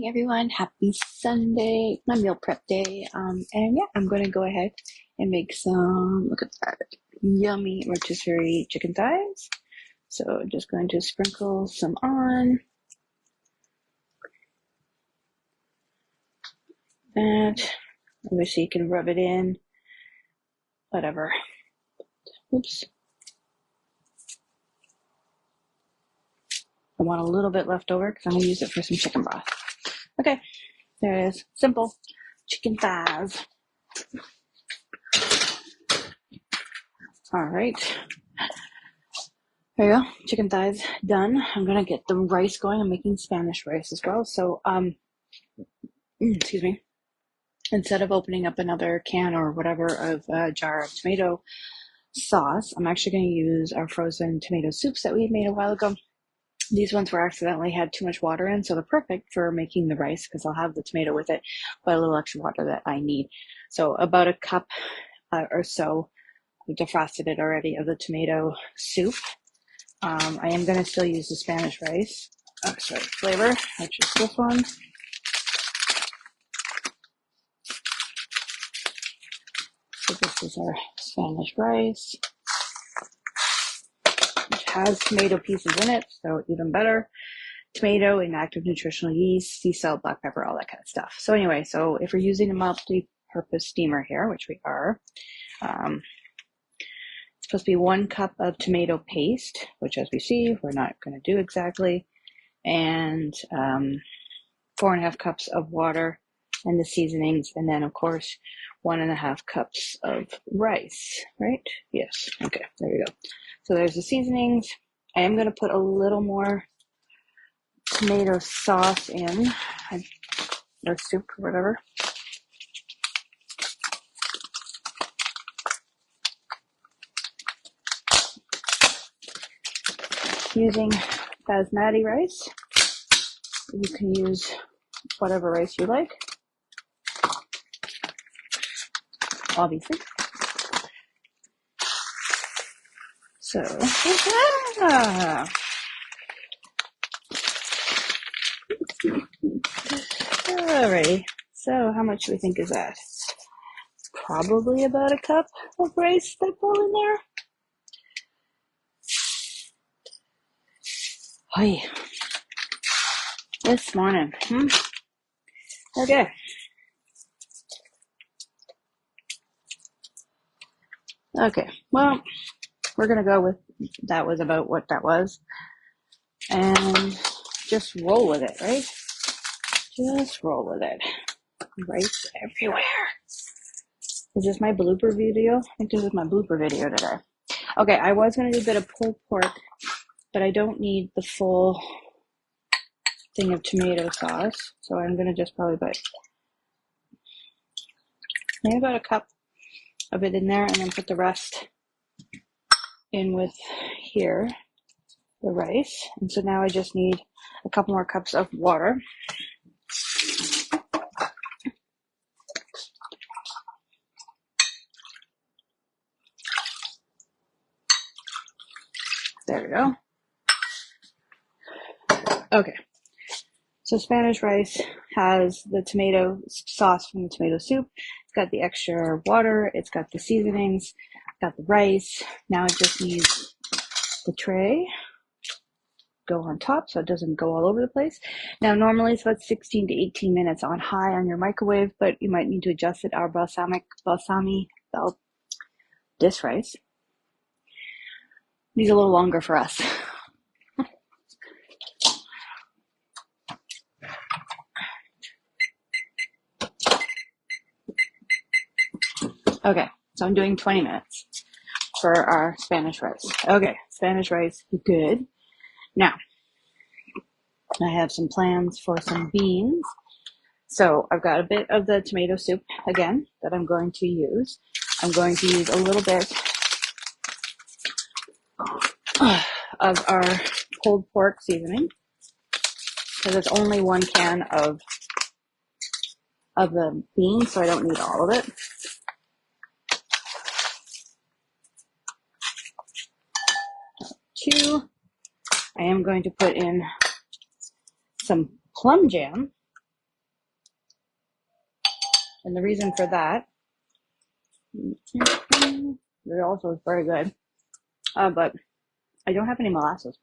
morning, everyone. Happy Sunday. My meal prep day. And yeah, I'm going to go ahead and make some, look at that, yummy rotisserie chicken thighs. So I'm just going to sprinkle some on. That, obviously you can rub it in, whatever. Oops. I want a little bit left over because I'm going to use it for some chicken broth. Okay, there it is. Simple chicken thighs. All right. There you go. Chicken thighs done. I'm going to get the rice going. I'm making Spanish rice as well. So, excuse me. Instead of opening up another can or whatever of a jar of tomato sauce, I'm actually going to use our frozen tomato soups that we had made a while ago. These ones were accidentally had too much water in, so they're perfect for making the rice because I'll have the tomato with it, but a little extra water that I need. So about a cup or so, I defrosted it already, of the tomato soup. I am going to still use the Spanish rice, flavor, which is this one. So this is our Spanish rice, which has tomato pieces in it, so even better. Tomato, inactive nutritional yeast, sea salt, black pepper, all that kind of stuff. So anyway, so if we're using a multi-purpose steamer here, which we are, it's supposed to be 1 cup of tomato paste, which as we see, we're not going to do exactly, and 4.5 cups of water and the seasonings, and then of course 1.5 cups of rice, right? Yes. Okay, there we go. So there's the seasonings. I am going to put a little more tomato sauce in, or soup or whatever. Using basmati rice. You can use whatever rice you like, obviously. So, alrighty. So, how much do we think is that? Probably about a cup of rice that go in there. Hi. This morning. Okay. Okay. Well, we're going to go with that was about what that was. And just roll with it, right? Just roll with it. Rice everywhere. Is this my blooper video? I think this is my blooper video today. Okay, I was going to do a bit of pulled pork, but I don't need the full thing of tomato sauce. So I'm going to just probably put maybe about a cup of it in there and then put the rest in with here, the rice. And so now I just need a couple more cups of water. There we go. Okay. So Spanish rice has the tomato sauce from the tomato soup. It's got the extra water. It's got the seasonings. It's got the rice. Now it just needs the tray go on top so it doesn't go all over the place. Now normally it's about 16 to 18 minutes on high on your microwave, but you might need to adjust it. Our this rice needs a little longer for us. Okay, so I'm doing 20 minutes for our Spanish rice. Okay, Spanish rice, good. Now, I have some plans for some beans. So I've got a bit of the tomato soup again that I'm going to use. I'm going to use a little bit of our pulled pork seasoning because it's only 1 can of the beans, so I don't need all of it. I am going to put in some plum jam And the reason for that, it also is very good, but I don't have any molasses.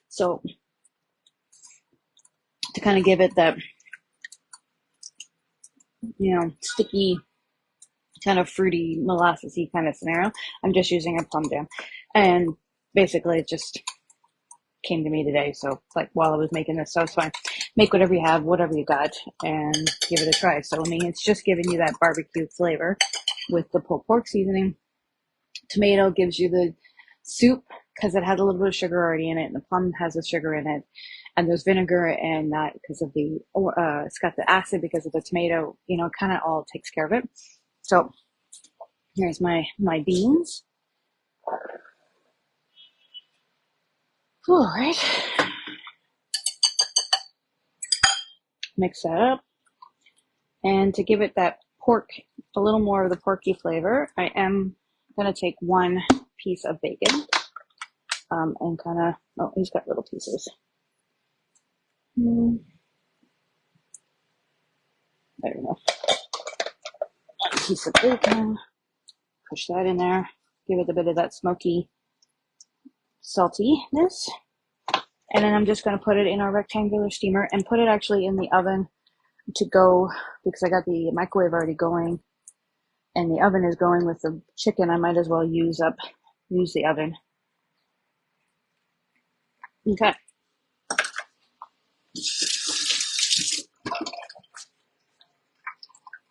So to kind of give it that, sticky, kind of fruity, molassesy kind of scenario, I'm just using a plum jam. And basically it just came to me today. So like while I was making this, so it's fine. Make whatever you have, whatever you got, and give it a try. So, I mean, it's just giving you that barbecue flavor with the pulled pork seasoning. Tomato gives you the soup because it has a little bit of sugar already in it, and the plum has the sugar in it. And there's vinegar and that because of it's got the acid because of the tomato, kind of all takes care of it. So here's my beans. All right. Mix that up. And to give it that pork, a little more of the porky flavor, I am going to take one piece of bacon and kind of, oh, he's got little pieces. There we go. One piece of bacon, push that in there, give it a bit of that smoky saltiness. And then I'm just going to put it in our rectangular steamer and put it actually in the oven to go, because I got the microwave already going and the oven is going with the chicken. I might as well use the oven. Okay.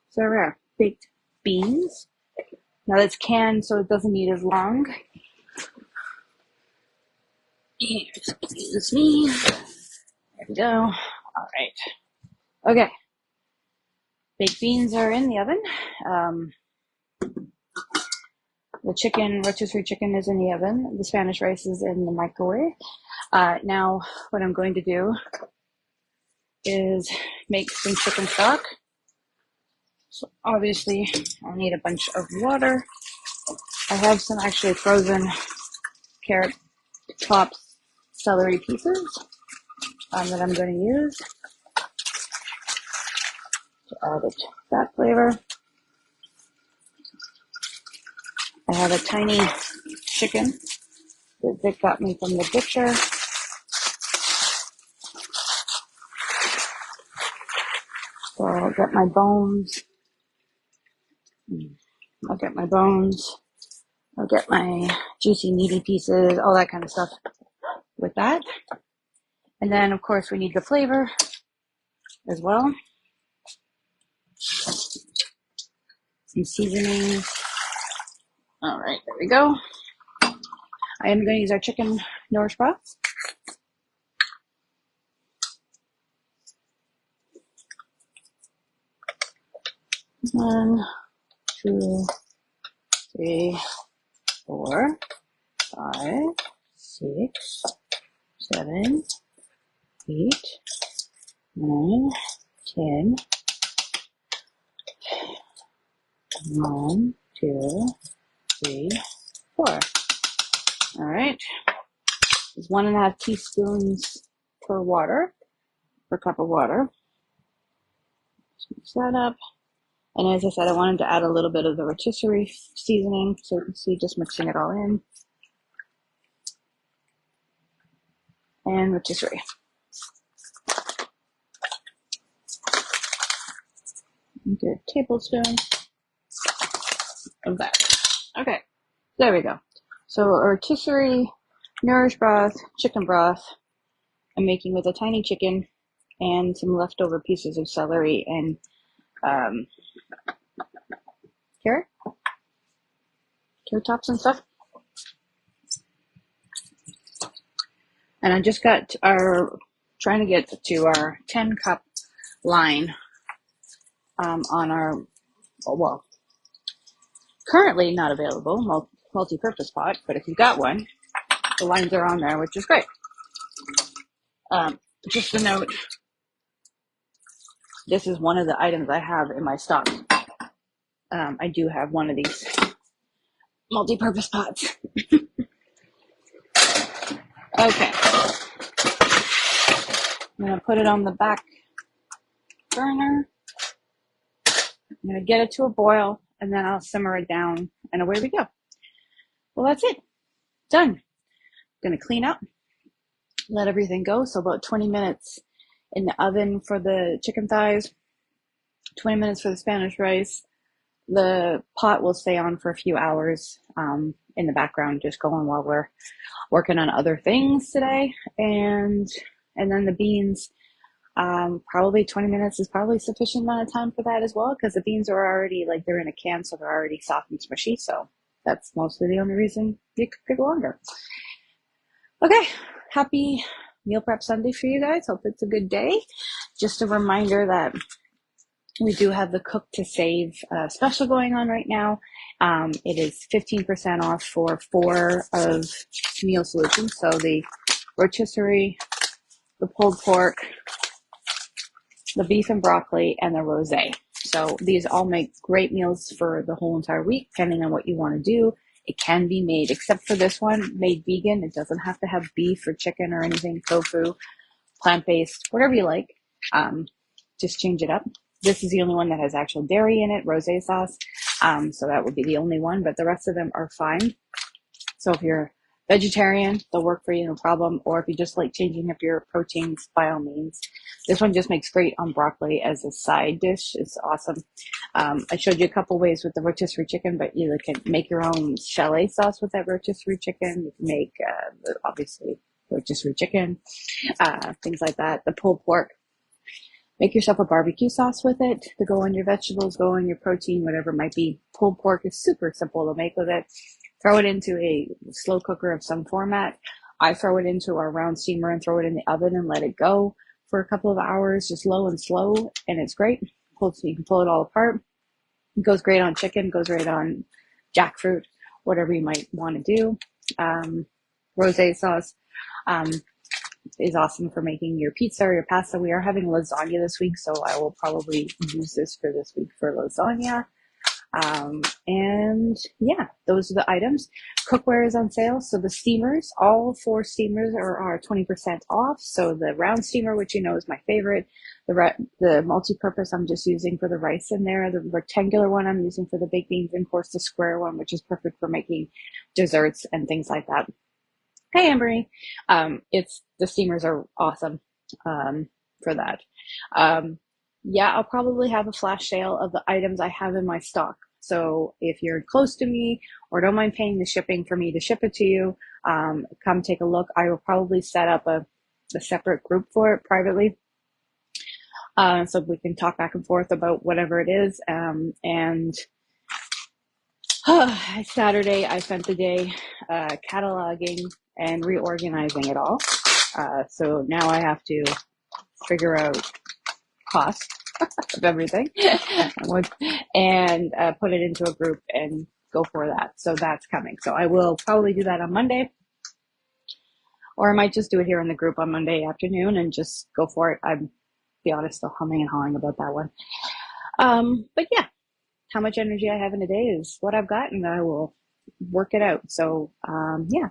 So there are baked beans. Now that's canned, so it doesn't need as long. Excuse me. There we go. All right. Okay. Baked beans are in the oven. The chicken, rotisserie chicken, is in the oven. The Spanish rice is in the microwave. Now, what I'm going to do is make some chicken stock. So obviously, I'll need a bunch of water. I have some actually frozen carrot tops, celery pieces that I'm going to use to add it, that flavor. I have a tiny chicken that Vic got me from the butcher. So I'll get my bones. I'll get my juicy, meaty pieces, all that kind of stuff with that. And then, of course, we need the flavor as well. Some seasoning. All right, there we go. I am going to use our chicken nourish broth. 1, 2, 3, 4, 5, 6, 7, 8, 9, 10. 1, 2, 3, 4. All right. There's 1.5 teaspoons per cup of water. Just mix that up. And as I said, I wanted to add a little bit of the rotisserie seasoning, so you can see just mixing it all in. And rotisserie. Good tablespoon of that. Okay, there we go. So rotisserie, nourish broth, chicken broth, I'm making with a tiny chicken and some leftover pieces of celery and carrot tops and stuff. And I just got trying to get to our 10 cup line on our, well, currently not available multi-purpose pot, but if you've got one, the lines are on there, which is great. Just a note, this is one of the items I have in my stock. I do have one of these multi-purpose pots. Okay. I'm going to put it on the back burner. I'm going to get it to a boil, and then I'll simmer it down, and away we go. Well, that's it. Done. Going to clean up, let everything go. So about 20 minutes in the oven for the chicken thighs, 20 minutes for the Spanish rice. The pot will stay on for a few hours in the background, just going while we're working on other things today. And then the beans, probably 20 minutes is probably sufficient amount of time for that as well, because the beans are already, like, they're in a can, so they're already soft and smushy. So that's mostly the only reason it could go longer. Okay, happy Meal Prep Sunday for you guys. Hope it's a good day. Just a reminder that we do have the Cook to Save special going on right now. It is 15% off for 4 of meal solutions. So the rotisserie, the pulled pork, the beef and broccoli, and the rosé. So these all make great meals for the whole entire week, depending on what you want to do. It can be made, except for this one, made vegan. It doesn't have to have beef or chicken or anything, tofu, plant-based, whatever you like. Just change it up. This is the only one that has actual dairy in it, rosé sauce. So that would be the only one, but the rest of them are fine. So if you're vegetarian, they'll work for you, no problem. Or if you just like changing up your proteins, by all means. This one just makes great on broccoli as a side dish. It's awesome. I showed you a couple ways with the rotisserie chicken, but you can make your own chalet sauce with that rotisserie chicken. You can make, obviously, rotisserie chicken, things like that. The pulled pork. Make yourself a barbecue sauce with it to go on your vegetables, go on your protein, whatever it might be. Pulled pork is super simple to make with it. Throw it into a slow cooker of some format. I throw it into our round steamer and throw it in the oven and let it go for a couple of hours, just low and slow, and it's great. So you can pull it all apart. It goes great on chicken, goes great on jackfruit, whatever you might want to do. Rosé sauce is awesome for making your pizza or your pasta. We are having lasagna this week, so I will probably use this for this week for lasagna. And yeah, those are the items. Cookware is on sale. So the steamers, all 4 steamers are 20% off. So the round steamer, which you know is my favorite, the multi-purpose I'm just using for the rice in there, the rectangular one I'm using for the baked beans, and of course the square one, which is perfect for making desserts and things like that. Hey, Ambery. The steamers are awesome, for that. Yeah, I'll probably have a flash sale of the items I have in my stock. So if you're close to me or don't mind paying the shipping for me to ship it to you, come take a look. I will probably set up a separate group for it privately. So we can talk back and forth about whatever it is. And Saturday, I spent the day cataloging and reorganizing it all. So now I have to figure out cost of everything and put it into a group and go for that. So that's coming. So I will probably do that on Monday, or I might just do it here in the group on Monday afternoon and just go for it. I'm, be honest, still humming and hawing about that one. But yeah, how much energy I have in a day is what I've got, and I will work it out. So yeah,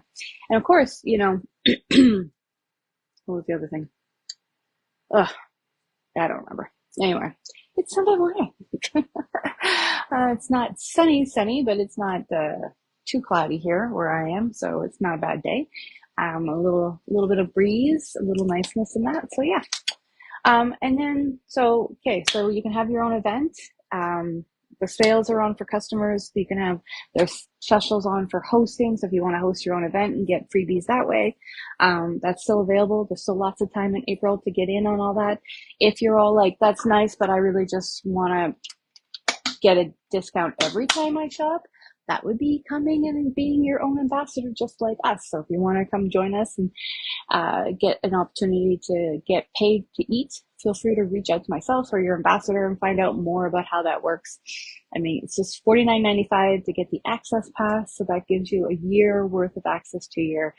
and of course, what was the other thing? Ugh, I don't remember. Anyway, it's Sunday morning. It's not sunny, but it's not too cloudy here where I am, so it's not a bad day. A little bit of breeze, a little niceness in that. So yeah. And then, so you can have your own event. The sales are on for customers. You can have there's specials on for hosting. So if you want to host your own event and get freebies that way, that's still available. There's still lots of time in April to get in on all that. If you're all like, that's nice, but I really just want to get a discount every time I shop, that would be coming in and being your own ambassador, just like us. So if you want to come join us and get an opportunity to get paid to eat, feel free to reach out to myself or your ambassador and find out more about how that works. I mean, it's just $49.95 to get the access pass. So that gives you a year worth of access to your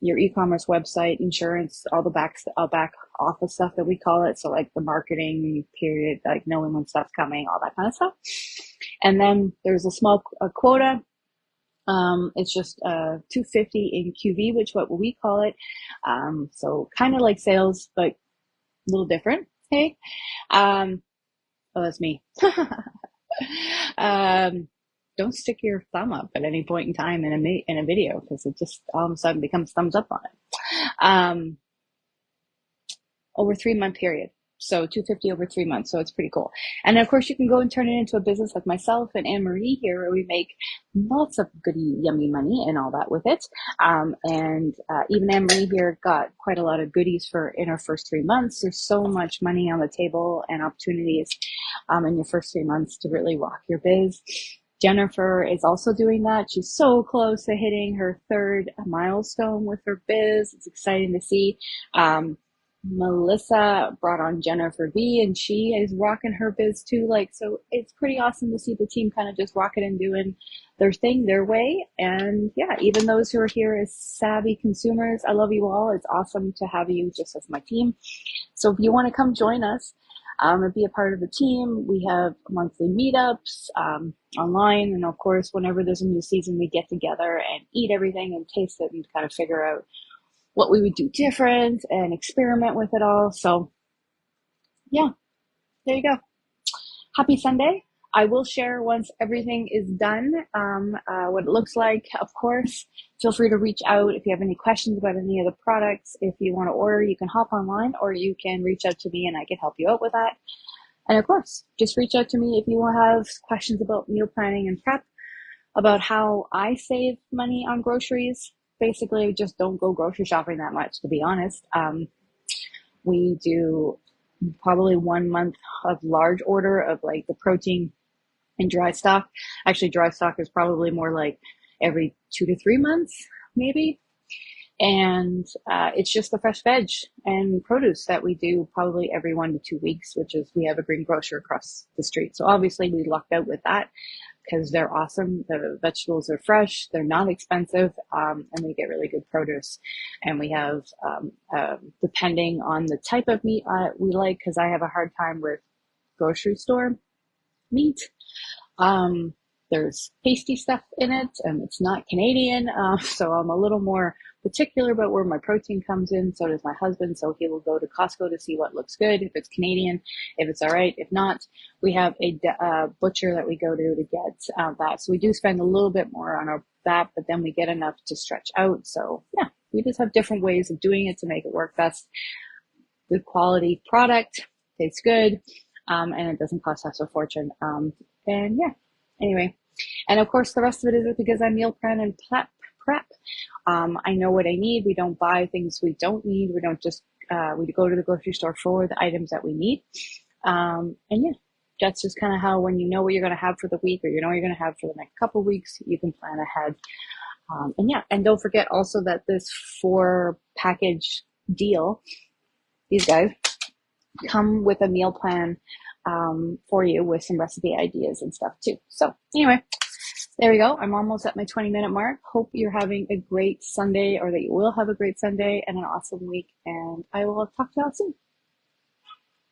e-commerce website, insurance, all the back office stuff that we call it. So like the marketing period, like knowing when stuff's coming, all that kind of stuff. And then there's a small quota. It's just $250 in QV, which is what we call it. So kind of like sales, but a little different. Okay. Oh, that's me. Don't stick your thumb up at any point in time in a video, because it just all of a sudden becomes thumbs up on it. Over 3 month period. So 250 over 3 months. So it's pretty cool. And of course you can go and turn it into a business like myself and Anne-Marie here, where we make lots of goody, yummy money and all that with it. Even Anne-Marie here got quite a lot of goodies in her first 3 months. There's so much money on the table and opportunities in your first 3 months to really rock your biz. Jennifer is also doing that. She's so close to hitting her third milestone with her biz. It's exciting to see. Melissa brought on Jennifer B, and she is rocking her biz too. So it's pretty awesome to see the team kind of just rocking and doing their thing their way. And yeah, even those who are here as savvy consumers, I love you all. It's awesome to have you just as my team. So if you want to come join us and be a part of the team, we have monthly meetups online. And of course, whenever there's a new season, we get together and eat everything and taste it and kind of figure out what we would do different and experiment with it all. So yeah, there you go. Happy Sunday. I will share once everything is done what it looks like. Of course, feel free to reach out if you have any questions about any of the products. If you want to order, you can hop online, or you can reach out to me and I can help you out with that. And of course, just reach out to me if you have questions about meal planning and prep, about how I save money on groceries. Basically, just don't go grocery shopping that much, to be honest. We do probably 1 month of large order of like the protein and dry stock. Actually, dry stock is probably more like every 2 to 3 months, maybe. And it's just the fresh veg and produce that we do probably every 1 to 2 weeks, which is we have a green grocer across the street. So obviously we lucked out with that, because they're awesome. The vegetables are fresh, they're not expensive, and we get really good produce. And we have, depending on the type of meat we like, because I have a hard time with grocery store meat. There's pasty stuff in it, and it's not Canadian, so I'm a little more particular about where my protein comes in. So does my husband, so he will go to Costco to see what looks good, if it's Canadian, if it's all right. If not, we have a butcher that we go to get that. So we do spend a little bit more on that, but then we get enough to stretch out. So yeah, we just have different ways of doing it to make it work best. Good quality product, tastes good, and it doesn't cost us a fortune. And yeah, anyway, and of course the rest of it is because I meal plan and prep. I know what I need. We don't buy things we don't need. We don't just, we go to the grocery store for the items that we need. And yeah, that's just kind of how, when you know what you're going to have for the week, or you know what you're going to have for the next couple of weeks, you can plan ahead. And yeah, and don't forget also that this 4-package deal, these guys come with a meal plan for you with some recipe ideas and stuff too. So anyway, there we go. I'm almost at my 20-minute mark. Hope you're having a great Sunday, or that you will have a great Sunday and an awesome week. And I will talk to you all soon.